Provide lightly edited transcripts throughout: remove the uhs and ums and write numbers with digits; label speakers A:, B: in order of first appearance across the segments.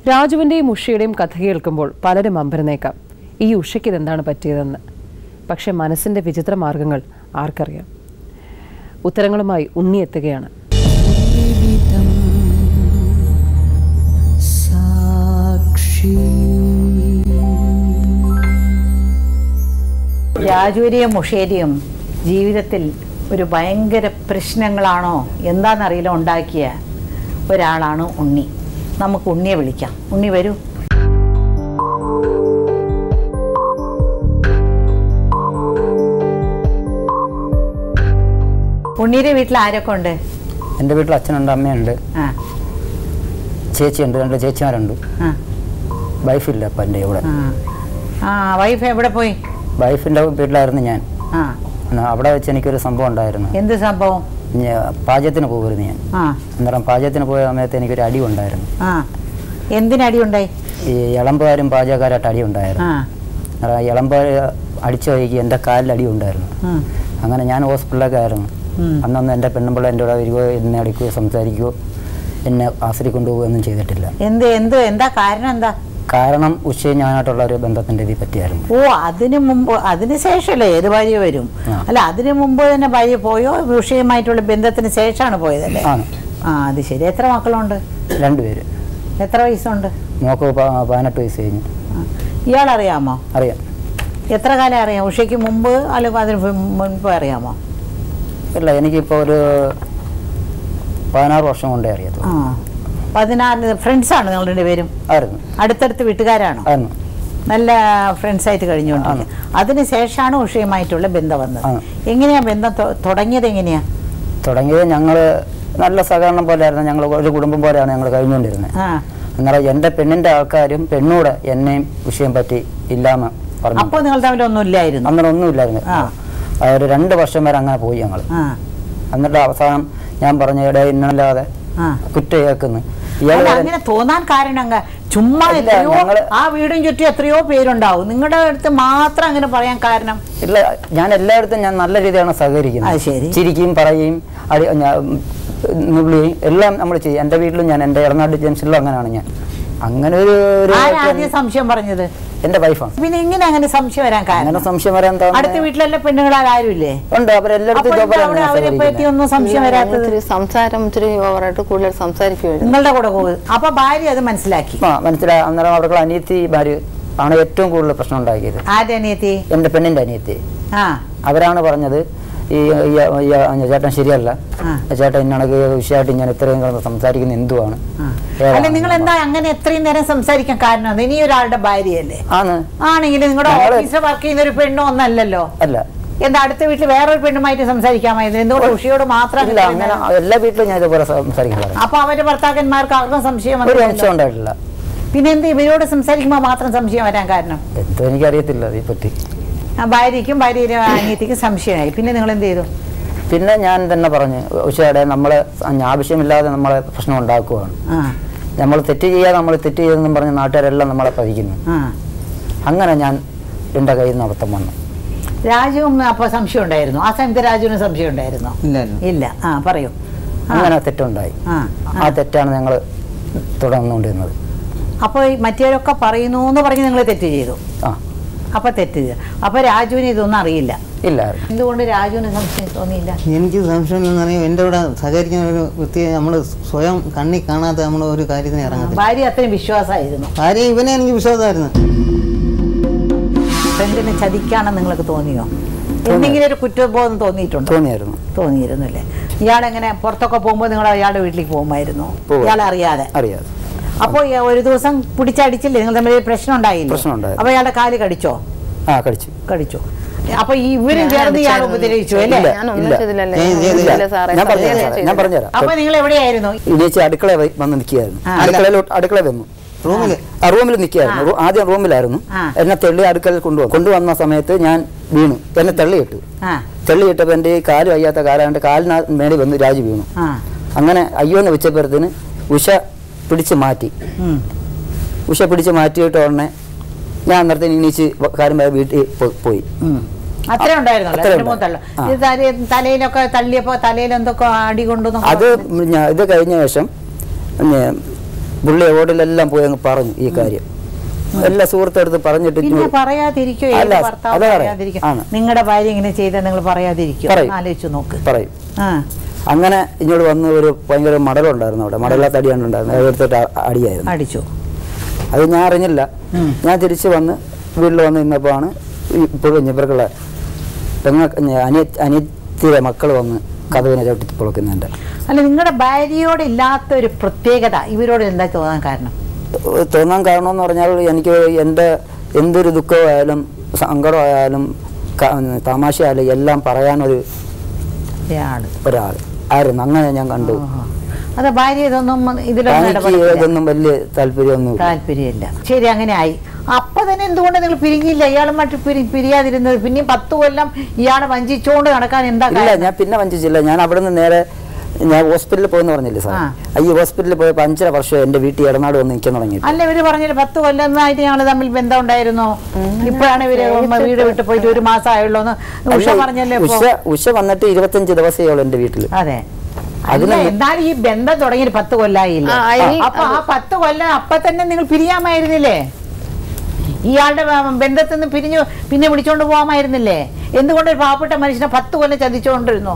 A: രാജുവിന്റെയും ഉഷയുടെയും കഥ കേൾക്കുമ്പോൾ പലരും അമ്പരന്നേക്കാം ഈ ഉഷയ്ക്ക് ഇതെന്താണ് പറ്റിയതെന്ന്. പക്ഷെ മനസ്സിന്റെ വിചിത്ര മാർഗങ്ങൾ ആർക്കറിയാം? ഉത്തരങ്ങളുമായി ഉണ്ണി എത്തുകയാണ്.
B: രാജുവിനെയും ഉഷേരിയും ജീവിതത്തിൽ ഒരു ഭയങ്കര പ്രശ്നങ്ങളാണോ എന്താണെന്നറിയില്ല ഉണ്ടാക്കിയ ഒരാളാണ് ഉണ്ണി. നമുക്ക് ഉണ്ണിയെ വിളിക്കാം. ഉണ്ണി വരൂ. ഉണ്ണിയുടെ വീട്ടിൽ ആരൊക്കെ ഉണ്ട്?
C: എൻ്റെ വീട്ടിൽ അച്ഛനുണ്ട്, അമ്മയുണ്ട്, ചേച്ചിയുണ്ട്, 2 ചേച്ചിമാരുണ്ട്. വൈഫില്ല അപ്പം എൻ്റെ ഇവിടെ.
B: വൈഫ് എവിടെ പോയി?
C: വൈഫിൻ്റെ വീട്ടിലായിരുന്നു ഞാൻ. അവിടെ വെച്ച് എനിക്കൊരു സംഭവം ഉണ്ടായിരുന്നു.
B: എന്ത് സംഭവം?
C: പാചകത്തിന് പോകുമായിരുന്നു ഞാൻ. അന്നേരം പാചകത്തിന് പോയ സമയത്ത് എനിക്കൊരു അടി ഉണ്ടായിരുന്നു.
B: എന്തിനടി ഉണ്ടായി?
C: ഈ ഇളമ്പുകാരും പാചകക്കാരായിട്ട് അടി ഉണ്ടായിരുന്നു. ഇളമ്പുകാർ അടിച്ചു വൈകി എൻ്റെ കാലിൽ അടി ഉണ്ടായിരുന്നു. അങ്ങനെ ഞാൻ ഹോസ്പിറ്റലിലൊക്കെ ആയിരുന്നു. അന്നൊന്നും എൻ്റെ പെണ്ണുമ്പിള്ള എൻ്റെ കൂടെ വരികയോ എന്നെ അടിക്കുകയോ സംസാരിക്കുകയോ എന്നെ ആശ്രയി കൊണ്ടുപോകുകയൊന്നും ചെയ്തിട്ടില്ല.
B: എന്താ കാരണം? എന്താ
C: കാരണം? ഉഷയും ഞാനായിട്ടുള്ള ഒരു ബന്ധത്തിൻ്റെ ഇതിൽ പറ്റിയായിരുന്നു.
B: അതിന് മുമ്പ്, അതിന് ശേഷമല്ലേ ഏത് ഭാര്യ വരും? അല്ല, അതിന് മുമ്പ് തന്നെ ഭാര്യ പോയോ? ഉഷയുമായിട്ടുള്ള ബന്ധത്തിന് ശേഷമാണ് പോയതല്ലേ? അത് ശരി. എത്ര മക്കളുണ്ട്?
C: 2 പേര്.
B: എത്ര വയസ്സുണ്ട്?
C: മോക്ക് 18 വയസ്സ് കഴിഞ്ഞു.
B: ഇയാളറിയാമോ?
C: അറിയാം.
B: എത്ര കാലം അറിയാം? ഉഷയ്ക്ക് മുമ്പ് അല്ലെങ്കിൽ അതിന് മുൻപ് അറിയാമോ?
C: ഇല്ല, എനിക്കിപ്പോൾ ഒരു 16 വർഷം കൊണ്ടേ അറിയാം.
B: 14 ഫ്രണ്ട്സാണ് നിങ്ങൾ 2 പേരും?
C: ആയിരുന്നു.
B: അടുത്തടുത്ത് വീട്ടുകാരാണോ?
C: ആയിരുന്നു.
B: നല്ല ഫ്രണ്ട്സായിട്ട് കഴിഞ്ഞുകൊണ്ടിരിക്കുന്നത്. അതിനുശേഷമാണ് ഉഷയുമായിട്ടുള്ള ബന്ധം വന്നത്. എങ്ങനെയാ ബന്ധം തുടങ്ങിയത്?
C: തുടങ്ങിയത് ഞങ്ങൾ നല്ല സഹകരണം പോലെയായിരുന്നു. ഞങ്ങൾ ഒരു കുടുംബം പോലെയാണ് ഞങ്ങൾ കഴിഞ്ഞുകൊണ്ടിരുന്നത്. അന്നേരം എൻ്റെ പെണ്ണിൻ്റെ ആൾക്കാരും പെണ്ണൂടെ എന്നെയും ഉഷയും പറ്റി ഇല്ലാന്ന് പറഞ്ഞു.
B: അപ്പോൾ നിങ്ങൾ തമ്മിൽ ഒന്നും ഇല്ലായിരുന്നു?
C: അന്നേരം ഒന്നുമില്ലായിരുന്നു. ഒരു 2 വർഷം വരെ അങ്ങനെ പോയി ഞങ്ങൾ. എന്നിട്ട് അവസാനം ഞാൻ പറഞ്ഞ ഇട ഇന്നല്ലാതെ കുറ്റ കേൾക്കുന്നു.
B: അങ്ങനെ തോന്നാൻ കാരണം ചുമ്മാ ആ വീടും ചുറ്റും എത്രയോ പേരുണ്ടാവും, നിങ്ങളുടെ അടുത്ത് മാത്രം അങ്ങനെ പറയാൻ കാരണം?
C: ഇല്ല, ഞാൻ എല്ലായിടത്തും ഞാൻ നല്ല രീതിയാണ് സഹകരിക്കുന്നത്. ചിരിക്കുകയും പറയുകയും നുള്ളുകയും എല്ലാം നമ്മൾ ചെയ്യും. എൻ്റെ വീട്ടിലും ഞാൻ എൻ്റെ ഇടനാട് ജംഗ്ഷനിലും അങ്ങനെയാണ് ഞാൻ. അങ്ങനെ ഒരു
B: സംശയം പറഞ്ഞത്
C: എന്റെ വൈഫാണ്.
B: പിന്നെ ഇങ്ങനെ അങ്ങനെ സംശയം വരാൻ കാരണം?
C: സംശയം വരാൻ
B: അടുത്ത വീട്ടിലെല്ലാം പെണ്ണുങ്ങളാൽ ആരുമില്ലേ?
C: ഉണ്ട്,
B: അവരെല്ലായിടത്തും സംശയം വരാത്തത്?
D: സംസാരം ഇത്തിരി ഓവറായിട്ട് കൂടുതൽ സംസാരിക്കുമായിരുന്നു
B: നിങ്ങളുടെ കൂടെ പോകും. അപ്പൊ ഭാര്യ അത് മനസ്സിലാക്കി?
C: മനസ്സിലായി. അന്നേരം അവരുടെ അനിയത്തി ഭാര്യ ആണ് ഏറ്റവും കൂടുതൽ പ്രശ്നം ഉണ്ടാക്കിയത്.
B: ആരുടെ അനിയത്തി?
C: എന്റെ പെണ്ണിന്റെ അനിയത്തി. അവരാണ് പറഞ്ഞത് ഈ ചേട്ടൻ ശരിയല്ല, ചേട്ടൻ ഇന്നണക്ക് വിഷയമായിട്ട് ഞാൻ ഇത്രയും കിടന്ന് സംസാരിക്കുന്ന എന്തുവാണ്?
B: നിങ്ങൾ എന്താ അങ്ങനെ എത്രയും നേരം സംസാരിക്കാൻ കാരണം? ഇനി ഒരാളുടെ ഭാര്യയല്ലേ? ആണെങ്കിൽ നിങ്ങളുടെ ഓഫീസിൽ വർക്ക് ചെയ്യുന്ന ഒരു പെണ്ണോ ഒന്നല്ലല്ലോ.
C: അല്ല,
B: എന്താ അടുത്ത വീട്ടിൽ വേറൊരു പെണ്ണുമായിട്ട് സംസാരിക്കാമായിരുന്നു? എന്തുകൊണ്ട് ഉഷയോട് മാത്രം?
C: എല്ലാ വീട്ടിലും ഞാൻ ഇതുപോലെ സംസാരിക്കാൻ.
B: അപ്പൊ അവരുടെ ഭർത്താക്കന്മാർക്ക് ആർക്കും സംശയം
C: ഉണ്ടായിട്ടില്ല.
B: പിന്നെ എന്ത് ഇവരോട് സംസാരിക്കുമ്പോ മാത്രം സംശയം വരാൻ കാരണം?
C: എന്തോ എനിക്കറിയത്തില്ല അതേപ്പറ്റി.
B: ഭാര്യയ്ക്കും ഭാര്യയുടെ അനിയത്തിക്കും സംശയമായി. പിന്നെ നിങ്ങൾ എന്ത് ചെയ്തു?
C: പിന്നെ ഞാൻ തന്നെ പറഞ്ഞു, ഉഷയുടെ നമ്മളെ ആവശ്യമില്ലാതെ നമ്മളെ പ്രശ്നം ഉണ്ടാക്കുവാണ്, നമ്മൾ തെറ്റ് ചെയ്യാതെ നമ്മൾ തെറ്റ് ചെയ്തെന്നും പറഞ്ഞ് നാട്ടുകാരെല്ലാം നമ്മളെ പതിക്കുന്നു. അങ്ങനെ ഞാൻ എൻ്റെ കയ്യിൽ നിന്ന് അബദ്ധം വന്നു.
B: രാജുവും അപ്പൊ സംശയം ഉണ്ടായിരുന്നു? ആ സമയത്ത് രാജുവിന് സംശയം ഉണ്ടായിരുന്നോ? ഇല്ല. പറയൂ.
C: അങ്ങനെ തെറ്റുണ്ടായി. ആ തെറ്റാണ് ഞങ്ങൾ തുടർന്നുകൊണ്ടിരുന്നത്.
B: അപ്പോൾ മറ്റേവരൊക്കെ പറയുന്നു എന്ന് പറഞ്ഞ് നിങ്ങൾ തെറ്റ് ചെയ്തു? അപ്പൊ തെറ്റ് ചെയ്തു. അപ്പൊ രാജുവിന് ഇതൊന്നും അറിയില്ല?
C: ഇല്ല.
B: എന്തുകൊണ്ട് രാജുവിന് സംശയം തോന്നിയില്ല?
E: എനിക്ക് സംശയം എന്നറിയാം. എൻ്റെ കൂടെ സഹകരിക്കുന്ന ഒരു വ്യക്തിയെ നമ്മൾ സ്വയം കണ്ണി കാണാതെ നമ്മൾ ഒരു കാര്യത്തിന് ഇറങ്ങത്തില്ല.
B: ഭാര്യ അത്രയും വിശ്വാസമായിരുന്നു?
E: ഭാര്യ ഇവനെ എനിക്ക് വിശ്വാസമായിരുന്നു.
B: ഫ്രണ്ടിനെ ചതിക്കാണെന്ന് നിങ്ങൾക്ക് തോന്നിയോ? എന്തെങ്കിലും ഒരു കുറ്റബോധം തോന്നിയിട്ടുണ്ടോ? തോന്നിയിരുന്നു അല്ലേ? ഇയാളെങ്ങനെ പുറത്തൊക്കെ പോകുമ്പോൾ നിങ്ങൾ അയാളുടെ വീട്ടിലേക്ക് പോകുമായിരുന്നു ഇയാളെ അറിയാതെ? അപ്പൊ ഒരു ദിവസം പിടിച്ചടിച്ചില്ലേ? നിങ്ങൾ തമ്മിൽ പ്രശ്നം ഉണ്ടായില്ലേ? അപ്പൊ ഇയാളുടെ കാല് കടിച്ചോ? കടിച്ചു. അപ്പൊ ഇവരും ചേർന്ന് ഇയാൾ ഉപദ്രവിച്ചു അല്ലേ? അപ്പൊ നിങ്ങൾ എവിടെയായിരുന്നു?
C: അടുക്കള വന്ന് നിൽക്കുകയായിരുന്നു. അടുക്കള വന്നു റൂമിൽ നിൽക്കുകയായിരുന്നു. ആദ്യം റൂമിലായിരുന്നു. എന്നെ തെള്ളി അടുക്കളയിൽ കൊണ്ടുവന്ന സമയത്ത് ഞാൻ വീണു. എന്നെ തെള്ളിയിട്ടപ്പോ എന്റെ കാല് വയ്യാത്ത കാലാണ്ട് കാലിന് മേടി വന്ന് രാജു വീണു. അങ്ങനെ അയ്യോന്ന് വെച്ചപ്പോഴത്തേന് ഉഷ പിടിച്ച് മാറ്റിയിട്ട് ഉടനെ ഞാൻ അന്നേരത്തിന് എണീച്ച് കാര്യം വീട്ടിൽ പോയി.
B: അത്രേ ഉണ്ടായിരുന്നല്ലോ. തലയിലൊക്കെ തള്ളിയപ്പോ തലയിൽ എന്തൊക്കെ അടി കൊണ്ടു.
C: അത് ഇത് കഴിഞ്ഞ ശേഷം പുള്ളി ഓടിലെല്ലാം പോയി അങ്ങ് പറഞ്ഞു ഈ കാര്യം. എല്ലാ സുഹൃത്തെടുത്ത് പറഞ്ഞിട്ട്
B: പറയാതിരിക്കോ? നിങ്ങളുടെ ഭാര്യ ഇങ്ങനെ ചെയ്താൽ നിങ്ങൾ പറയാതിരിക്കോ? ആലോചിച്ചു നോക്ക്.
C: പറയും. അങ്ങനെ ഇങ്ങോട്ട് വന്ന് ഒരു ഭയങ്കര മടലുണ്ടായിരുന്നു അവിടെ, മടലാ തടിയാണ് ഉണ്ടായിരുന്നത്, എടുത്തിട്ട് അടിയായിരുന്നു.
B: അടിച്ചു.
C: അത് ഞാൻ അറിഞ്ഞില്ല. ഞാൻ തിരിച്ചു വന്ന് വീട്ടിൽ വന്ന് നിന്നപ്പോ ആണ് ഇപ്പോഴും ഇവർക്കുള്ള അനിയത്തിയുടെ മക്കൾ വന്ന് കഥവിനെ ചവിട്ടി പൊളക്കുന്നുണ്ട്.
B: അല്ല, നിങ്ങളുടെ ഭാര്യയോട് ഇല്ലാത്ത ഒരു പ്രത്യേകത ഇവരോട് എന്താ തോന്നാൻ കാരണം?
C: തോന്നാൻ കാരണം എന്ന് പറഞ്ഞാൽ എനിക്ക് എൻ്റെ എന്തൊരു ദുഃഖമായാലും സങ്കടമായാലും തമാശയായാലും എല്ലാം പറയാനൊരു ഒരാൾ ആയിരുന്നു. അങ്ങനെ ഞാൻ കണ്ടു.
B: അത് ഭാര്യ ഇതൊന്നും
C: ഇതൊന്നും വലിയ
B: താല്പര്യമില്ല. ശരി, അങ്ങനെ ആയി. അപ്പൊ തന്നെ എന്തുകൊണ്ട് നിങ്ങൾ പിരിഞ്ഞില്ല? ഇയാളുമായിട്ട് പിരിയാതിരുന്നത്? പിന്നെ 10 കൊല്ലം ഇയാളെ വഞ്ചിച്ചോണ്ട് നടക്കാൻ എന്താ?
C: ഞാൻ പിന്നെ വഞ്ചിച്ചില്ല. ഞാൻ അവിടെ നിന്ന് നേരെ ഞാൻ ഹോസ്പിറ്റലിൽ പോയെന്ന് പറഞ്ഞില്ലേ സാർ, ഈ ഹോസ്പിറ്റലിൽ പോയപ്പോൾ 5.5 വർഷം എന്റെ വീട്ടിൽ ഇടനാട് വന്ന് നിൽക്കാൻ തുടങ്ങി.
B: അല്ല, ഇവര് പറഞ്ഞില്ല 10 കൊല്ലമായിട്ട് ഞങ്ങൾ തമ്മിൽ ബന്ധം ഉണ്ടായിരുന്നു. ഇപ്പോഴാണ് ഇവര് വീട് വിട്ട് പോയിട്ട് 1 മാസം ആയുള്ളൂ എന്ന് ഉഷ പറഞ്ഞല്ലേ.
C: ഉഷ വന്നിട്ട് 25 ദിവസമേ ഉള്ളൂ എന്റെ വീട്ടിൽ.
B: അതെ. എന്നാൽ ഈ ബന്ധം തുടങ്ങി 10 കൊല്ലായില്ല. അപ്പൊ ആ 10 കൊല്ലം അപ്പൊ തന്നെ നിങ്ങൾ പിരിയാമായിരുന്നില്ലേ? ഇയാളുടെ ബന്ധത്തിൽ നിന്ന് പിരിഞ്ഞു പിന്നെ വിളിച്ചോണ്ട് പോകാമായിരുന്നില്ലേ? എന്തുകൊണ്ട് ഒരു പാവപ്പെട്ട മനുഷ്യനെ 10 കൊല്ലം ചതിച്ചോണ്ടിരുന്നു?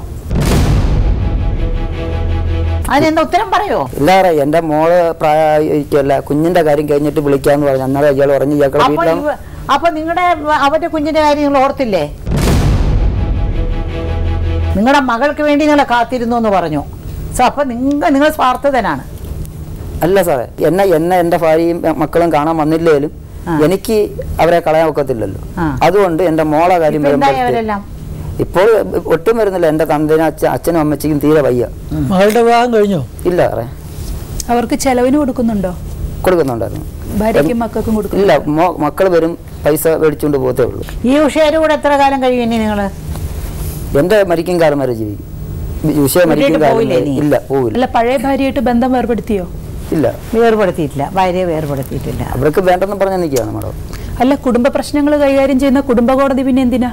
B: അതിനെന്താ ഉത്തരം പറയോ?
C: ഇല്ല, എന്റെ മോള് പ്രായമല്ല, കുഞ്ഞിന്റെ കാര്യം കഴിഞ്ഞിട്ട് വിളിക്കാന്ന് പറഞ്ഞു. അന്നേരം ഇയാൾ പറഞ്ഞു
B: അപ്പൊ നിങ്ങളുടെ അവരുടെ കുഞ്ഞിന്റെ കാര്യം നിങ്ങൾ ഓർത്തില്ലേ? നിങ്ങളുടെ മകൾക്ക് വേണ്ടി നിങ്ങളെ കാത്തിരുന്നു എന്ന് പറഞ്ഞു. അപ്പൊ നിങ്ങൾ സ്വാർത്ഥതനാണ്.
C: അല്ല സാറേ, എന്നെ എന്റെ ഭാര്യയും മക്കളും കാണാൻ വന്നില്ലേലും എനിക്ക് അവരെ കളയാൻ ഒക്കത്തില്ലല്ലോ. അതുകൊണ്ട് എന്റെ മോളെ കാര്യം ഇപ്പോൾ ഒട്ടും വരുന്നില്ല. എന്റെ തന്തേനും അച്ഛനും അമ്മച്ചിക്കും തീരെ വയ്യ.
F: മകളുടെ വിവാഹം കഴിഞ്ഞോ?
C: ഇല്ല സാറേ.
G: അവർക്ക് ചെലവിന് കൊടുക്കുന്നുണ്ടോ?
C: കൊടുക്കുന്നുണ്ടായിരുന്നു.
G: ഭാര്യയ്ക്കും മക്കൾക്കും കൊടുക്കും?
C: ഇല്ല, മക്കൾ വരും, പൈസ മേടിച്ചുകൊണ്ട് പോകത്തേ ഉള്ളൂ.
B: ഈ ഉഷയുടെ കൂടെ എത്ര കാലം കഴിയും ഇനി നിങ്ങള്?
C: എന്റെ മരിക്കും കാലം വരെ ജീവിക്കും. ഇല്ല, പോവില്ല.
G: അല്ല, പഴയ ഭാര്യയായിട്ട് ബന്ധം വേർപെടുത്തിയോ?
C: ഇല്ല,
B: വേർപെടുത്തിയിട്ടില്ല. ഭാര്യയെ വേർപെടുത്തിയിട്ടില്ല.
C: അവർക്ക് വേണ്ടെന്ന് പറഞ്ഞ നിൽക്കുകയാണ് മാഡം.
G: അല്ല, കുടുംബ പ്രശ്നങ്ങൾ കൈകാര്യം ചെയ്യുന്ന കുടുംബ കോടതി പിന്നെ എന്തിനാ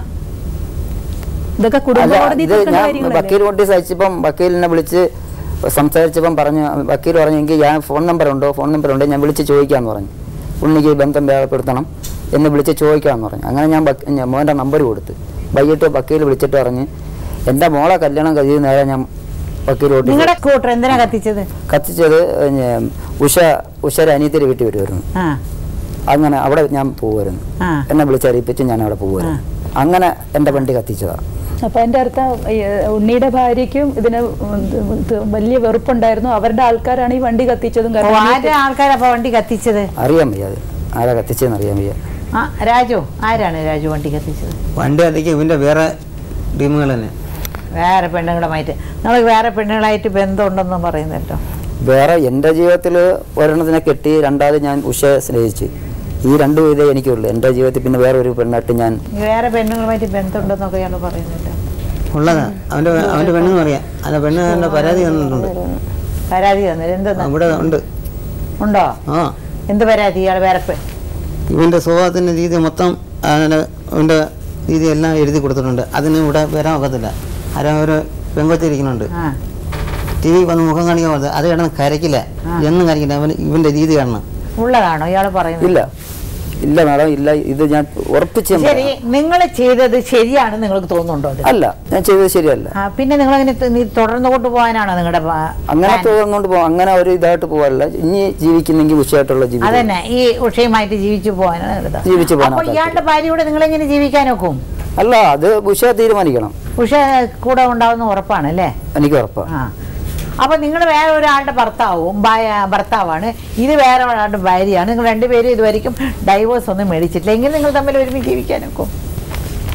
G: ഇതൊക്കെ? കുടുംബ കോടതി
C: വക്കീൽ കൊണ്ട് സഹിച്ചപ്പം വക്കീലിനെ വിളിച്ച് സംസാരിച്ചപ്പം പറഞ്ഞു, വക്കീൽ പറഞ്ഞു എനിക്ക് ഞാൻ ഫോൺ നമ്പർ ഉണ്ടോ ഞാൻ വിളിച്ച് ചോദിക്കാന്ന് പറഞ്ഞു. ഉണ്ണിക്ക് ബന്ധം വേർപെടുത്തണം എന്ന് വിളിച്ച് ചോദിക്കാമെന്ന് പറഞ്ഞു. അങ്ങനെ ഞാൻ മോൻ്റെ നമ്പർ കൊടുത്ത് വൈകിട്ട് വക്കീൽ വിളിച്ചിട്ട് പറഞ്ഞ് എൻ്റെ മോളെ കല്യാണം കഴിയുന്ന നേരം ഞാൻ വക്കീലോട്ട് കത്തിച്ചത് ഉഷയുടെ അനിയത്തിയുടെ വീട്ടിൽ വരുമായിരുന്നു. അങ്ങനെ അവിടെ ഞാൻ പോകുമായിരുന്നു. എന്നെ വിളിച്ചറിയിപ്പിച്ച് ഞാൻ അവിടെ പോകുമായിരുന്നു. അങ്ങനെ എൻ്റെ വണ്ടി കത്തിച്ചതാണ്.
G: അപ്പൊ എന്റെ അർത്ഥം ഉണ്ണിയുടെ ഭാര്യയ്ക്കും ഇതിന് വലിയ വെറുപ്പുണ്ടായിരുന്നു. അവരുടെ ആൾക്കാരാണ് ഈ വണ്ടി കത്തിച്ചതും.
B: വണ്ടി കത്തിച്ചത്
C: അറിയാൻ വയ്യ. ആരാ കത്തിച്ചതെന്ന് അറിയാൻ വയ്യ.
B: രാജു, ആരാണ് രാജു വണ്ടി കത്തിച്ചത്?
E: വണ്ടി കത്തിക്കുക ഇവന്റെ വേറെ ടീമുകൾ തന്നെ,
B: വേറെ പെണ്ണുങ്ങളുമായിട്ട്. നമ്മൾ വേറെ പെണ്ണുങ്ങളായിട്ട് ബന്ധമുണ്ടെന്ന് പറയുന്നല്ലോ.
C: വേറെ എൻ്റെ ജീവിതത്തിൽ ഒരെണ്ണത്തിനെ കെട്ടി, രണ്ടാമത് ഞാൻ ഉഷയെ സ്നേഹിച്ചു. ഈ 2 ഇതേ എനിക്കുള്ളൂ എൻ്റെ ജീവിതത്തിൽ. പിന്നെ വേറെ ഒരു പെണ്ണായിട്ട് ഞാൻ
B: വേറെ പെണ്ണുങ്ങളുമായിട്ട് ബന്ധമുണ്ടെന്നൊക്കെ ഇയാൾ പറയുന്നില്ല.
E: ഉള്ളതാ അവന്റെ പെണ്ണെന്ന് പറയാം. അല്ല, പെണ്ണ് പരാതി തന്നിട്ടുണ്ട്.
B: പരാതി തന്നില്ല? എന്താ
E: ഇവിടെ ഉണ്ട്?
B: ഉണ്ടോ? എന്ത് പരാതി? ഇയാൾ വേറെ
E: ഇവന്റെ സ്വഭാവത്തിന്റെ രീതി മൊത്തം അവന്റെ രീതി എല്ലാം എഴുതി കൊടുത്തിട്ടുണ്ട്. അതിന് ഇവിടെ വരാൻ ഒക്കത്തില്ല. ഒരു പെങ്കൊച്ചിരിക്കുന്നുണ്ട്, ടി വി വന്ന് മുഖം കാണിക്കാൻ പോകുന്നത്. അത് കിടന്ന് കരക്കില്ല, എന്നും കരക്കില്ല. ഇവന്റെ രീതി കാണണം.
B: ഉള്ളതാണോ ഇയാൾ പറയുന്നത്?
C: ഇല്ല ഇല്ല മാഡം, ഇല്ല. ഇത് ഞാൻ ഉറപ്പിച്ചു.
B: ശരി, നിങ്ങൾ ചെയ്തത് ശരിയാണെന്ന് നിങ്ങൾക്ക് തോന്നുന്നുണ്ടോ?
C: അല്ല, ഞാൻ ചെയ്തത് ശരിയല്ല.
B: പിന്നെ നിങ്ങൾ അങ്ങനെ തുടർന്നു കൊണ്ടുപോകാനാണോ നിങ്ങളുടെ?
C: അങ്ങനെ തുടർന്നുകൊണ്ട് പോകാം, അങ്ങനെ ഒരു ഇതായിട്ട് പോകാനല്ല. ഇനി ജീവിക്കുന്നെങ്കിൽ ഉഷയായിട്ടുള്ള ജീവിതം.
B: അതന്നെ, ഈ ഉഷയുമായിട്ട് ജീവിച്ചു പോകാനാണ്.
C: ജീവിച്ചു പോകാൻ.
B: അപ്പൊ ഇയാളുടെ ഭാര്യയോടെ നിങ്ങൾ എങ്ങനെ ജീവിക്കാനൊക്കും?
C: അല്ല, അത് ഉഷ തീരുമാനിക്കണം.
B: ഉഷ കൂടെ ഉണ്ടാവുന്ന ഉറപ്പാണല്ലേ?
C: എനിക്ക് ഉറപ്പാണ്.
B: അപ്പൊ നിങ്ങൾ വേറെ ഒരാളുടെ ഭർത്താവാണ്, ഇത് വേറെ ഒരാളുടെ ഭാര്യയാണ്. നിങ്ങൾ രണ്ടുപേരും ഇതുവരെയും ഡൈവോഴ്സ് ഒന്നും മേടിച്ചിട്ടില്ല. എങ്കിൽ നിങ്ങൾ തമ്മിൽ ഒരുമിച്ച്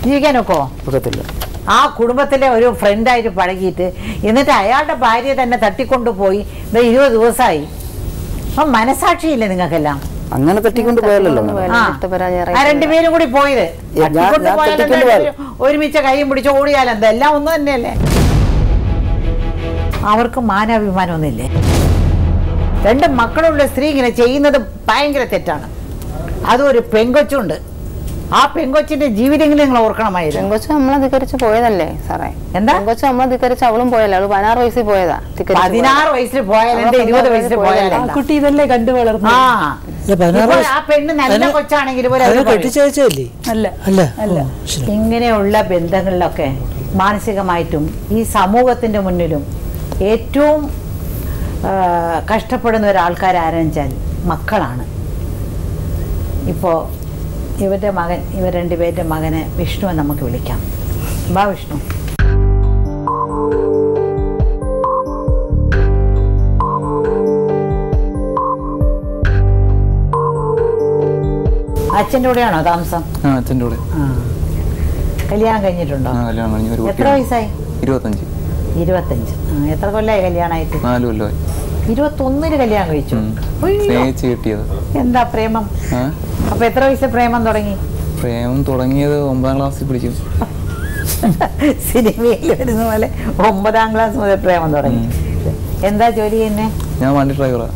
B: ജീവിക്കാനൊക്കോ? ആ കുടുംബത്തിലെ ഒരു ഫ്രണ്ടായിട്ട് പഴകിയിട്ട് എന്നിട്ട് അയാളുടെ ഭാര്യ തന്നെ തട്ടിക്കൊണ്ടുപോയി 20 ദിവസമായി. അപ്പൊ മനസാക്ഷിയില്ലേ നിങ്ങൾക്കെല്ലാം?
C: അങ്ങനെ തട്ടിക്കൊണ്ട് പോയല്ലോ.
B: രണ്ടുപേരും കൂടി പോയത് ഒരുമിച്ച് കൈയും പിടിച്ച് ഓടിയാലെന്താ? എല്ലാം ഒന്നും തന്നെയല്ലേ? അവർക്ക് മാനാഭിമാനമൊന്നുമില്ലേ? 2 മക്കളുള്ള സ്ത്രീ ഇങ്ങനെ ചെയ്യുന്നത് ഭയങ്കര തെറ്റാണ്. അതും ഒരു പെങ്കൊച്ചുണ്ട്. ആ പെങ്കൊച്ചിന്റെ ജീവിതമെങ്കിലും നിങ്ങൾ ഓർക്കണമായിരുന്നു.
D: പെങ്കൊച്ചു നമ്മളെ ധിക്കരിച്ച് പോയതല്ലേ സാറേ?
B: എന്താ
D: പെങ്കൊച്ചു നമ്മളെ ധിക്കരിച്ച് അവളും പോയല്ലേ? അവള് 16 വയസ്സിൽ പോയതാ.
B: 16 വയസ്സിൽ പോയാലും 20 വയസ്സിൽ പോയാലും
G: കുട്ടി ഇതല്ലേ കണ്ടു വളർന്നു.
B: ആ പെണ്ണ് നല്ല കൊച്ചാണെങ്കിൽ ഇങ്ങനെയുള്ള ബന്ധങ്ങളിലൊക്കെ മാനസികമായിട്ടും ഈ സമൂഹത്തിന്റെ മുന്നിലും ഏറ്റവും കഷ്ടപ്പെടുന്ന ഒരാൾക്കാരാരെന്ന് വെച്ചാൽ മക്കളാണ്. ഇപ്പോൾ ഇവരുടെ മകൻ, ഇവർ രണ്ടുപേരുടെ മകനെ വിഷ്ണുവെ നമുക്ക് വിളിക്കാം. വാ വിഷ്ണു. അച്ഛൻ്റെ കൂടെയാണോ താമസം?
F: അച്ഛൻ്റെ കൂടെ.
B: കല്യാണം കഴിഞ്ഞിട്ടുണ്ടോ? എത്ര വയസ്സായി? 25. 25. എത്ര കൊല്ലമായി കല്യാണമായിട്ട്?
F: 4 കൊല്ലമായി.
B: 21 കല്യാണം കഴിച്ചു. എന്താ പ്രേമം? അപ്പൊ എത്ര വയസ്സിൽ പ്രേമം തുടങ്ങി?
F: പ്രേമം തുടങ്ങിയത് 9ാം ക്ലാസ്സിൽ പിടിച്ചു.
B: സിനിമയിൽ വരുന്ന പോലെ 9ാം ക്ലാസ് മുതൽ പ്രേമം തുടങ്ങി. എന്താ ജോലി തന്നെ?
F: ഞാൻ വണ്ടി ഡ്രൈവറാ.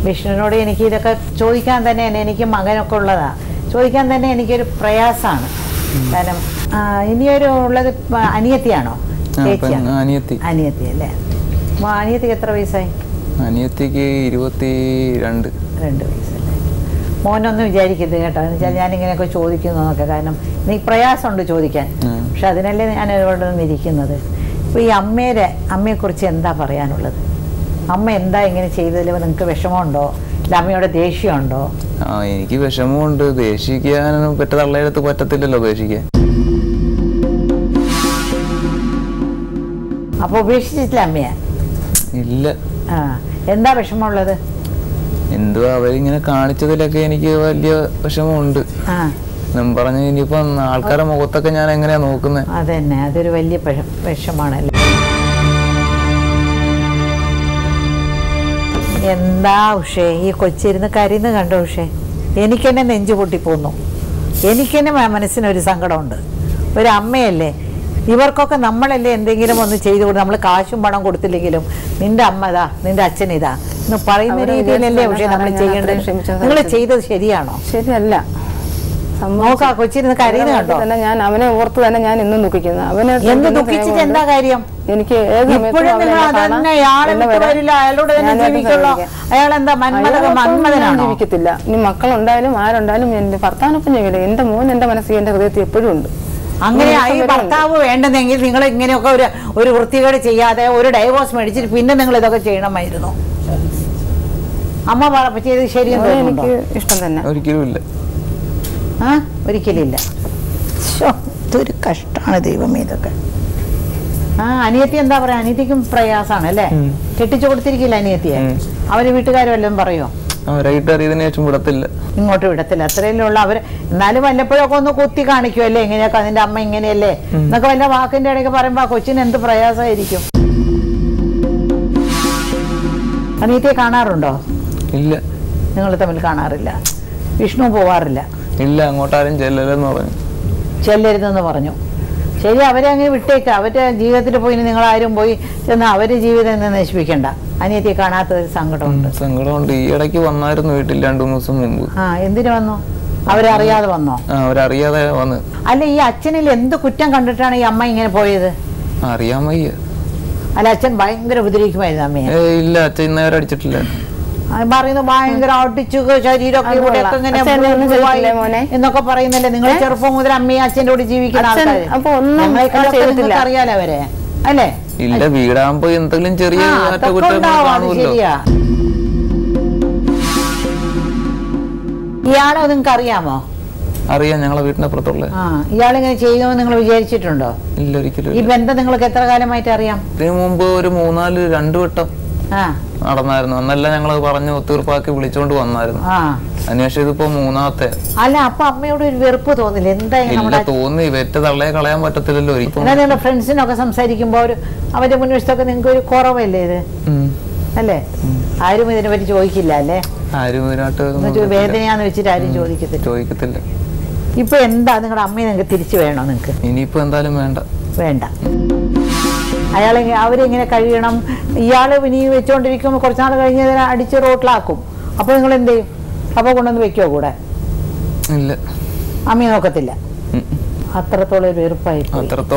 B: വിഷ്ണുവിനോട് എനിക്ക് ഇതൊക്കെ ചോദിക്കാൻ തന്നെ, എനിക്ക് മകനൊക്കെ ഉള്ളതാ, ചോദിക്കാൻ തന്നെ എനിക്കൊരു പ്രയാസമാണ്. കാരണം ഇനിയൊരു ഉള്ളത് അനിയത്തിയാണോ?
F: അനിയത്തി.
B: അനിയത്തി അല്ലേ? അനിയത്തിക്ക് എത്ര വയസ്സായി?
F: അനിയത്തിക്ക് 22
B: വയസ്സല്ലേ? മോനൊന്നും വിചാരിക്കരുത് കേട്ടോ, എന്ന് വെച്ചാൽ ഞാനിങ്ങനെയൊക്കെ ചോദിക്കുന്നതൊക്കെ, കാരണം എനിക്ക് പ്രയാസമുണ്ട് ചോദിക്കാൻ. പക്ഷെ അതിനല്ലേ ഞാൻ ഇവിടെ ഇരിക്കുന്നത്. ഇപ്പോൾ ഈ അമ്മയെക്കുറിച്ച് എന്താ പറയാനുള്ളത്? അമ്മ എന്താ ഇങ്ങനെ ചെയ്തതിൽ നിങ്ങൾക്ക് വിഷമമുണ്ടോ? അല്ല അമ്മയോട് ദേഷ്യമുണ്ടോ?
F: എനിക്ക് വിഷമമുണ്ട്. ദേഷിക്കാൻ തള്ളയെടുത്ത് പറ്റത്തില്ലല്ലോ ദേഷിക്കാൻ.
B: അപ്പൊ ഉപേക്ഷിച്ചിട്ടില്ല അമ്മയെ?
F: ഇല്ല.
B: എന്താ വിഷമമുള്ളത്?
F: എന്തുവാ അവരിങ്ങനെ കാണിച്ചതിലൊക്കെ എനിക്ക് വലിയ വിഷമമുണ്ട്. പറഞ്ഞു ഇനിയിപ്പം ആൾക്കാരുടെ മുഖത്തൊക്കെ ഞാൻ എങ്ങനെയാ നോക്കുന്നത്?
B: അതന്നെ, അതൊരു വലിയ വിഷമാണല്ലോ. എന്താ ഉഷേ ഈ കൊച്ചിരുന്ന് കരയുന്ന കണ്ടോ ഉഷേ? എനിക്കെന്നെ നെഞ്ചു പൊട്ടിപ്പോന്നു. എനിക്കെന്നെ മനസ്സിനൊരു സങ്കടമുണ്ട്. ഒരു അമ്മയല്ലേ, ഇവർക്കൊക്കെ നമ്മളല്ലേ എന്തെങ്കിലും ഒന്ന് ചെയ്തു കൊടുക്കും. നമ്മൾ കാശും പണം കൊടുത്തില്ലെങ്കിലും നിന്റെ അമ്മ ഇതാ, നിന്റെ അച്ഛൻ ഇതാ എന്ന് പറയുന്ന രീതിയിലല്ലേ പക്ഷേ നമ്മൾ ചെയ്യേണ്ടത്. നിങ്ങൾ ചെയ്തത് ശരിയാണോ?
D: ശരിയല്ല.
B: നോക്കാ കൊച്ചിരുന്ന് കരയുന്ന കണ്ടോ?
D: ഞാൻ അവനെ ഓർത്ത് തന്നെ ഞാൻ ഇന്നും ദുഃഖിക്കുന്നു. അവനെ
B: എന്ത് ദുഃഖിച്ചിട്ട് എന്താ കാര്യം?
D: എനിക്ക് ജീവിക്കത്തില്ല. ഇനി മക്കളുണ്ടായാലും ആരുണ്ടായാലും എന്റെ ഭർത്താവിനൊപ്പം ചെയ്യില്ല. എന്റെ മോൻ എന്റെ മനസ്സിൽ എന്റെ ഹൃദയത്തിൽ എപ്പോഴും ഉണ്ട്.
B: അങ്ങനെ ഈ ഭർത്താവ് വേണ്ടെന്നെങ്കിൽ നിങ്ങൾ ഇങ്ങനെയൊക്കെ ഒരു വൃത്തികേട് ചെയ്യാതെ ഒരു ഡൈവോഴ്സ് മേടിച്ചിട്ട് പിന്നെ നിങ്ങൾ ഇതൊക്കെ ചെയ്യണമായിരുന്നു. അമ്മ ചെയ്ത് ശരിയെന്ന്
D: എനിക്ക് ഇഷ്ടം തന്നെ.
F: ഒരിക്കലുമില്ല.
B: ഒരിക്കലില്ല. ഇതൊരു കഷ്ടമാണ് ദൈവമേ ഇതൊക്കെ. അനിയത്തി എന്താ പറയാ? അനിയത്തിക്കും പ്രയാസമാണ് അല്ലേ? കെട്ടിച്ചു കൊടുത്തിരിക്കില്ല അനിയത്തിയെ? അവര് വീട്ടുകാരും വല്ലതും പറയോ? ഇങ്ങോട്ട് വിടത്തില്ല. അത്രയല്ലേ ഉള്ളു. അവര് എന്നാലും വല്ലപ്പോഴൊക്കെ ഒന്ന് കുത്തി കാണിക്കുമല്ലേ, ഇങ്ങനെയൊക്കെ അതിന്റെ അമ്മ ഇങ്ങനെയല്ലേ എന്നൊക്കെ വല്ല വാക്കിന്റെ ഇടയ്ക്ക് പറയുമ്പോ ആ കൊച്ചിന് എന്ത് പ്രയാസമായിരിക്കും. അനിയത്തിയെ കാണാറുണ്ടോ?
F: ഇല്ല.
B: നിങ്ങൾ തമ്മിൽ കാണാറില്ല? വിഷ്ണു പോവാറില്ല?
F: ഇല്ല. അങ്ങോട്ടാരും
B: ചെല്ലരുതെന്ന് പറഞ്ഞു. ശരി, അവരെ അങ്ങനെ വിട്ടേക്ക്. അവരുടെ ജീവിതത്തിൽ പോയി നിങ്ങൾ ആരും പോയി ചെന്ന് അവരുടെ ജീവിതം നശിപ്പിക്കണ്ട. അനിയത്തിയെ കാണാത്ത ഒരു
F: സങ്കടമുണ്ട്. ഈ ഇടയ്ക്ക് വന്നായിരുന്നു വീട്ടിൽ 2-3 ദിവസം മുമ്പ്.
B: എന്തിനു വന്നു? അവരറിയാതെ വന്നോ?
F: അവരറിയാതെ വന്ന്.
B: അല്ല, ഈ അച്ഛനിൽ എന്ത് കുറ്റം കണ്ടിട്ടാണ് ഈ അമ്മ ഇങ്ങനെ പോയത്?
F: അറിയാൻ വയ്യ.
B: അല്ല, അച്ഛൻ ഭയങ്കര ഉപദ്രവിക്കുമായിരുന്നു അമ്മയെ?
F: ഇല്ല, അച്ഛൻ ഇന്നേവരെ അടിച്ചിട്ടില്ല.
B: പറയുന്നു ഭയങ്കര അടിച്ചു ശരീരമൊക്കെ ഇവിടെയൊക്കെ ഇങ്ങനെ എന്നൊക്കെ പറയുന്നല്ലേ. നിങ്ങൾ ചെറുപ്പം മുതൽ അമ്മയും അച്ഛൻ്റെ കൂടെ ജീവിക്കുന്ന ആൾക്കാർ അറിയാലോ അവരെ അല്ലേ?
F: ഇല്ല, വീടാകുമ്പോ എന്തെങ്കിലും ചെറിയ
B: ശരിയാ. ഇയാളെ നിങ്ങൾക്ക് അറിയാമോ?
F: അറിയാം, ഞങ്ങളെ വീട്ടിനപ്പുറത്തുള്ള.
B: ഇയാളിങ്ങനെ ചെയ്യുമെന്ന് നിങ്ങൾ വിചാരിച്ചിട്ടുണ്ടോ?
F: ഇല്ല, ഒരിക്കലും.
B: ഈ ബന്ധം നിങ്ങൾക്ക് എത്ര കാലമായിട്ട് അറിയാം?
F: ഇതിനു മുമ്പ് ഒരു 2 വട്ടം നടന്നായിരുന്നു. അന്നല്ല ഞങ്ങൾ പറഞ്ഞു ഒത്തീർപ്പാക്കി വിളിച്ചോണ്ട് വന്നായിരുന്നു. അന്വേഷിച്ചത് ഇതിപ്പോ 3ാമത്തെ.
B: അല്ല, അപ്പൊ അമ്മയോട് ഒരു വെറുപ്പ് തോന്നില്ല? എന്താ
F: തോന്നി? വെറ്റ തള്ളയെ കളയാൻ പറ്റത്തില്ലല്ലോ.
B: നിങ്ങളുടെ ഫ്രണ്ട്സിനൊക്കെ സംസാരിക്കുമ്പോ അവരുടെ മുൻവശത്തൊക്കെ നിങ്ങൾക്ക് ഒരു കുറവല്ലേ ഇത് അല്ലേ? ആരും ഇതിനെ പറ്റി ചോദിക്കില്ല അല്ലേ?
F: ആരും ഇതിനായിട്ട്
B: വേദനയാന്ന് വെച്ചിട്ട് ആരും ചോദിക്കത്തില്ല. ഇപ്പൊ എന്താ നിങ്ങളുടെ അമ്മയെ നിങ്ങൾക്ക് തിരിച്ചു വേണോ? നിങ്ങൾക്ക്
F: ഇനിയിപ്പോ എന്തായാലും വേണ്ട.
B: അവരിങ്ങനെ കഴിയണം. ഇയാള് ഇനി വെച്ചോണ്ടിരിക്കുമ്പോൾ കുറച്ചാൾ കഴിഞ്ഞ് അടിച്ച് റോട്ടിലാക്കും. അപ്പൊ നിങ്ങൾ എന്ത് ചെയ്യും? അപ്പൊ കൊണ്ടുവന്ന് വെക്കോ കൂടെ?
F: ഇല്ല.
B: അമ്മയെ നോക്കത്തില്ല. അത്രത്തോളം വെറുപ്പായി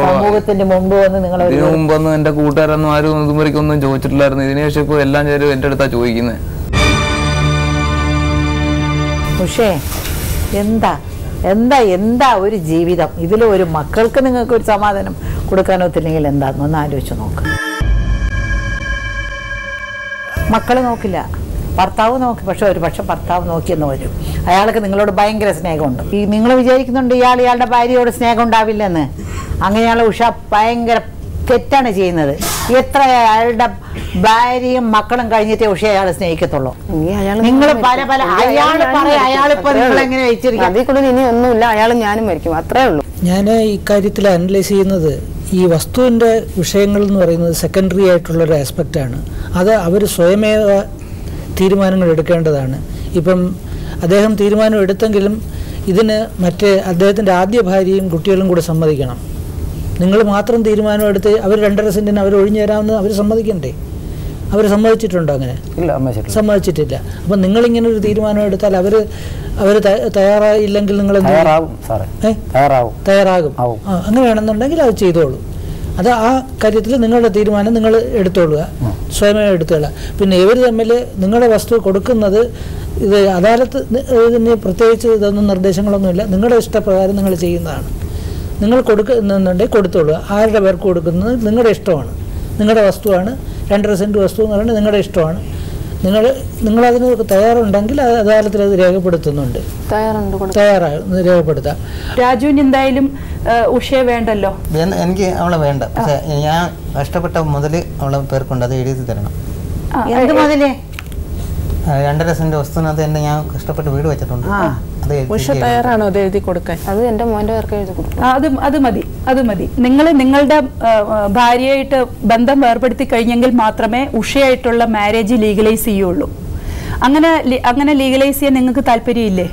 B: സമൂഹത്തിന്റെ മുമ്പ് വന്ന് നിങ്ങൾ
F: ഇതിനു മുമ്പൊന്നും എന്റെ കൂട്ടുകാരൊന്നും ആരും ഇതുവരെക്കൊന്നും ചോദിച്ചിട്ടില്ലായിരുന്നു. ഇതിനുശേഷം ഇപ്പൊ എല്ലാം ചേരും എന്റെ അടുത്താ ചോദിക്കുന്നത്.
B: പക്ഷേ എന്താ എന്താ എന്താ ഒരു ജീവിതം ഇതിൽ ഒരു മക്കൾക്ക് നിങ്ങൾക്ക് ഒരു സമാധാനം കൊടുക്കാനൊത്തില്ലെങ്കിൽ എന്താണെന്ന് ഒന്ന് ആലോചിച്ച് നോക്ക്. മക്കൾ നോക്കില്ല, ഭർത്താവ് നോക്കി. പക്ഷെ ഒരു പക്ഷെ ഭർത്താവ് നോക്കിയെന്ന് വരും. അയാൾക്ക് നിങ്ങളോട് ഭയങ്കര സ്നേഹമുണ്ട്. ഈ നിങ്ങൾ വിചാരിക്കുന്നുണ്ട് ഇയാളുടെ ഭാര്യയോട് സ്നേഹം ഉണ്ടാവില്ലെന്ന്. അങ്ങനെയുള്ള ഉഷ ഭയങ്കര തെറ്റാണ് ചെയ്യുന്നത്. എത്ര അയാളുടെ ഭാര്യയും മക്കളും കഴിഞ്ഞിട്ടേ ഉഷ അയാളെ സ്നേഹിക്കത്തുള്ളൂ. നിങ്ങൾ പല പല അയാളിപ്പോ നിങ്ങൾ എങ്ങനെ വെച്ചിരിക്കും?
D: അതിൽ കൂടുതൽ ഇനി ഒന്നുമില്ല. അയാളും ഞാനും മരിക്കും, അത്രേ ഉള്ളൂ.
H: ഞാൻ ഇക്കാര്യത്തിൽ അനലൈസ് ചെയ്യുന്നത് ഈ വസ്തുവിൻ്റെ വിഷയങ്ങൾ എന്ന് പറയുന്നത് സെക്കൻഡറി ആയിട്ടുള്ളൊരു ആസ്പെക്റ്റാണ്. അത് അവർ സ്വയമേവ തീരുമാനങ്ങൾ എടുക്കേണ്ടതാണ്. ഇപ്പം അദ്ദേഹം തീരുമാനം എടുത്തെങ്കിലും ഇതിന് അദ്ദേഹത്തിൻ്റെ ആദ്യ ഭാര്യയും കുട്ടികളും കൂടെ സമ്മതിക്കണം. നിങ്ങൾ മാത്രം തീരുമാനം എടുത്ത് അവർ 2.5 സെൻറ്റിന് അവർ ഒഴിഞ്ഞു തരാമെന്ന് അവർ സമ്മതിക്കണ്ടേ? അവർ സമ്മതിച്ചിട്ടുണ്ടോ? അങ്ങനെ സമ്മതിച്ചിട്ടില്ല. അപ്പം നിങ്ങളിങ്ങനെ ഒരു തീരുമാനം എടുത്താൽ അവർ തയ്യാറായില്ലെങ്കിൽ നിങ്ങൾ തയ്യാറാകും. അങ്ങനെയാണെന്നുണ്ടെങ്കിൽ അത് ചെയ്തോളൂ. അത് ആ കാര്യത്തിൽ നിങ്ങളുടെ തീരുമാനം നിങ്ങൾ എടുത്തോളുക, സ്വയമേ എടുത്തോളുക. പിന്നെ ഇവർ തമ്മിൽ നിങ്ങളുടെ വസ്തു കൊടുക്കുന്നത് ഇത് അദാലത്ത് ഇതിന് പ്രത്യേകിച്ച് ഇതൊന്നും നിർദ്ദേശങ്ങളൊന്നുമില്ല. നിങ്ങളുടെ ഇഷ്ടപ്രകാരം നിങ്ങൾ ചെയ്യുന്നതാണ്. നിങ്ങൾ കൊടുക്കുന്നുണ്ടെങ്കിൽ കൊടുത്തോളുക. ആരുടെ പേർക്ക് കൊടുക്കുന്നത് നിങ്ങളുടെ ഇഷ്ടമാണ്, നിങ്ങളുടെ വസ്തുവാണ്. 2.5 സെൻറ്റ് വസ്തു എന്ന് പറയുന്നത് നിങ്ങളുടെ ഇഷ്ടമാണ്. നിങ്ങളതിന് തയ്യാറുണ്ടെങ്കിൽ അദാലത്തിൽ അത് രേഖപ്പെടുത്തുന്നുണ്ട്. രേഖപ്പെടുത്താം.
G: രാജുവിന് എന്തായാലും ഉഷയെ വേണ്ടല്ലോ.
E: എനിക്ക് അവളെ വേണ്ട. പക്ഷെ ഞാൻ കഷ്ടപ്പെട്ട മുതൽ അവളെ പേർക്കുണ്ട്, അത് എഴുതി തരണം.
B: എന്ത് മുതലേ?
E: 2.5 സെന്റ് വസ്തുവിനകത്ത് എന്നെ ഞാൻ കഷ്ടപ്പെട്ട് വീട് വെച്ചിട്ടുണ്ട്.
D: തയ്യാറാണോ അത് എഴുതി കൊടുക്കാൻ? അത് എന്റെ മോന്റെ പേർക്ക് എഴുതി കൊടുക്കും.
G: അത് മതി. നിങ്ങൾ നിങ്ങളുടെ ഭാര്യയായിട്ട് ബന്ധം വേർപെടുത്തി കഴിഞ്ഞെങ്കിൽ മാത്രമേ ഉഷയായിട്ടുള്ള മാരേജ് ലീഗലൈസ് ചെയ്യുള്ളൂ. അങ്ങനെ ലീഗലൈസ് ചെയ്യാൻ നിങ്ങൾക്ക് താല്പര്യമില്ലേ?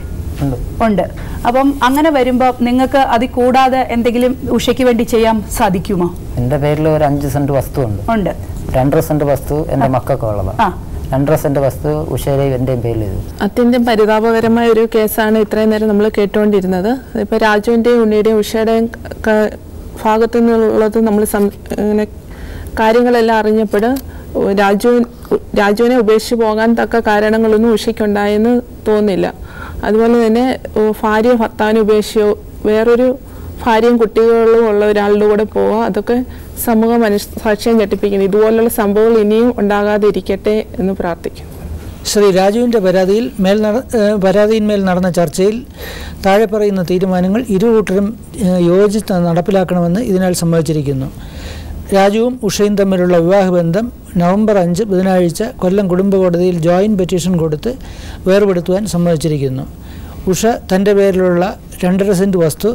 G: ഉണ്ട്. അപ്പം അങ്ങനെ വരുമ്പോൾ നിങ്ങൾക്ക് അതിൽ കൂടാതെ എന്തെങ്കിലും ഉഷയ്ക്ക് വേണ്ടി ചെയ്യാൻ സാധിക്കുമോ?
C: എന്റെ പേരിൽ ഒരു 5 സെന്റ് വസ്തു ഉണ്ട്. 2.5 സെന്റ് വസ്തു എന്റെ മക്കൾക്കുള്ളതാണ്. 2.5 സെന്റ് വസ്തു ഉഷയുടെ എന്റെയും പേരിൽ. അത്യന്തം
D: പരിതാപകരമായ ഒരു കേസാണ് ഇത്രയും നേരം നമ്മൾ കേട്ടുകൊണ്ടിരുന്നത്. ഇപ്പൊ രാജുവിന്റെയും ഉണ്ണിയുടെയും ഉഷയുടെയും ഭാഗത്തു നിന്നുള്ളത് നമ്മൾ ഇങ്ങനെ കാര്യങ്ങളെല്ലാം അറിഞ്ഞപ്പോൾ രാജുവിനെ ഉപേക്ഷിച്ച് പോകാൻ തക്ക കാരണങ്ങളൊന്നും ഉഷയ്ക്കുണ്ടായെന്ന് തോന്നില്ല. അതുപോലെ തന്നെ ഭാര്യ ഭർത്താവിനെ ഉപേക്ഷിച്ചോ വേറൊരു ഭാര്യയും കുട്ടികളും ഉള്ള ഒരാളുടെ കൂടെ പോവുക, അതൊക്കെ സമൂഹ മനസ്സാക്ഷ്യം ഞെട്ടിപ്പിക്കുന്നു. ഇതുപോലുള്ള സംഭവങ്ങൾ ഇനിയും ഉണ്ടാകാതിരിക്കട്ടെ എന്ന് പ്രാർത്ഥിക്കുന്നു.
H: ശ്രീ രാജുവിൻ്റെ പരാതിയിന്മേൽ നടന്ന ചർച്ചയിൽ താഴെ പറയുന്ന തീരുമാനങ്ങൾ ഇരുകൂട്ടരും യോജിച്ച് നടപ്പിലാക്കണമെന്ന് ഇതിനാൽ സമ്മതിച്ചിരിക്കുന്നു. രാജുവും ഉഷയും തമ്മിലുള്ള വിവാഹബന്ധം നവംബർ 5 ബുധനാഴ്ച കൊല്ലം കുടുംബ കോടതിയിൽ ജോയിൻറ്റ് പെറ്റീഷൻ കൊടുത്ത് വേർപെടുത്തുവാൻ സമ്മതിച്ചിരിക്കുന്നു. ഉഷ തൻ്റെ പേരിലുള്ള 2.5 സെൻറ്റ് വസ്തു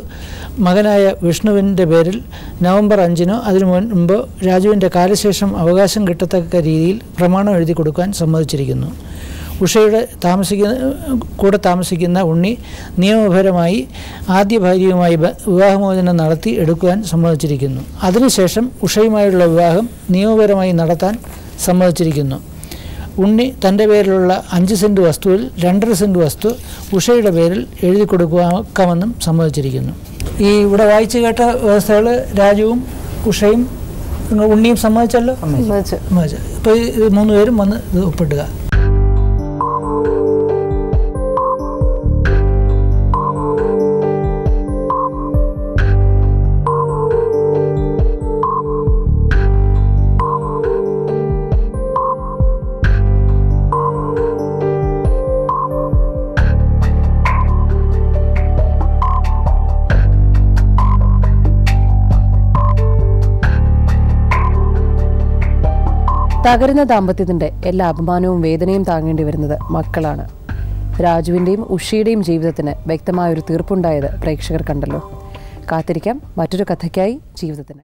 H: മകനായ വിഷ്ണുവിൻ്റെ പേരിൽ നവംബർ 5-നോ അതിനു മുൻപോ രാജുവിൻ്റെ കാലശേഷം അവകാശം കിട്ടത്തക്ക രീതിയിൽ പ്രമാണം എഴുതി കൊടുക്കാൻ സമ്മതിച്ചിരിക്കുന്നു. ഉഷയുടെ കൂടെ താമസിക്കുന്ന ഉണ്ണി നിയമപരമായി ആദ്യ ഭാര്യയുമായി വിവാഹമോചനം നടത്തി എടുക്കുവാൻ സമ്മതിച്ചിരിക്കുന്നു. അതിനുശേഷം ഉഷയുമായുള്ള വിവാഹം നിയമപരമായി നടത്താൻ സമ്മതിച്ചിരിക്കുന്നു. ഉണ്ണി തൻ്റെ പേരിലുള്ള 5 സെൻറ്റ് വസ്തുവിൽ 2.5 സെൻറ്റ് വസ്തു ഉഷയുടെ പേരിൽ എഴുതി കൊടുക്കാമെന്നും സമ്മതിച്ചിരിക്കുന്നു. ഈ ഇവിടെ വായിച്ചു കേട്ട വ്യവസ്ഥകൾ രാജുവും ഉഷയും ഉണ്ണിയും സമ്മതിച്ചല്ലോ. ഇപ്പോൾ ഈ 3 പേരും വന്ന് ഇത് ഒപ്പിടുക.
A: തകരുന്ന ദാമ്പത്യത്തിന്റെ എല്ലാ അപമാനവും വേദനയും താങ്ങേണ്ടി വരുന്നത് മക്കളാണ്. രാജുവിൻ്റെയും ഉഷയുടെയും ജീവിതത്തിന് വ്യക്തമായൊരു തീർപ്പുണ്ടായത് പ്രേക്ഷകർ കണ്ടല്ലോ. കാത്തിരിക്കാം മറ്റൊരു കഥയ്ക്കായി ജീവിതത്തിന്.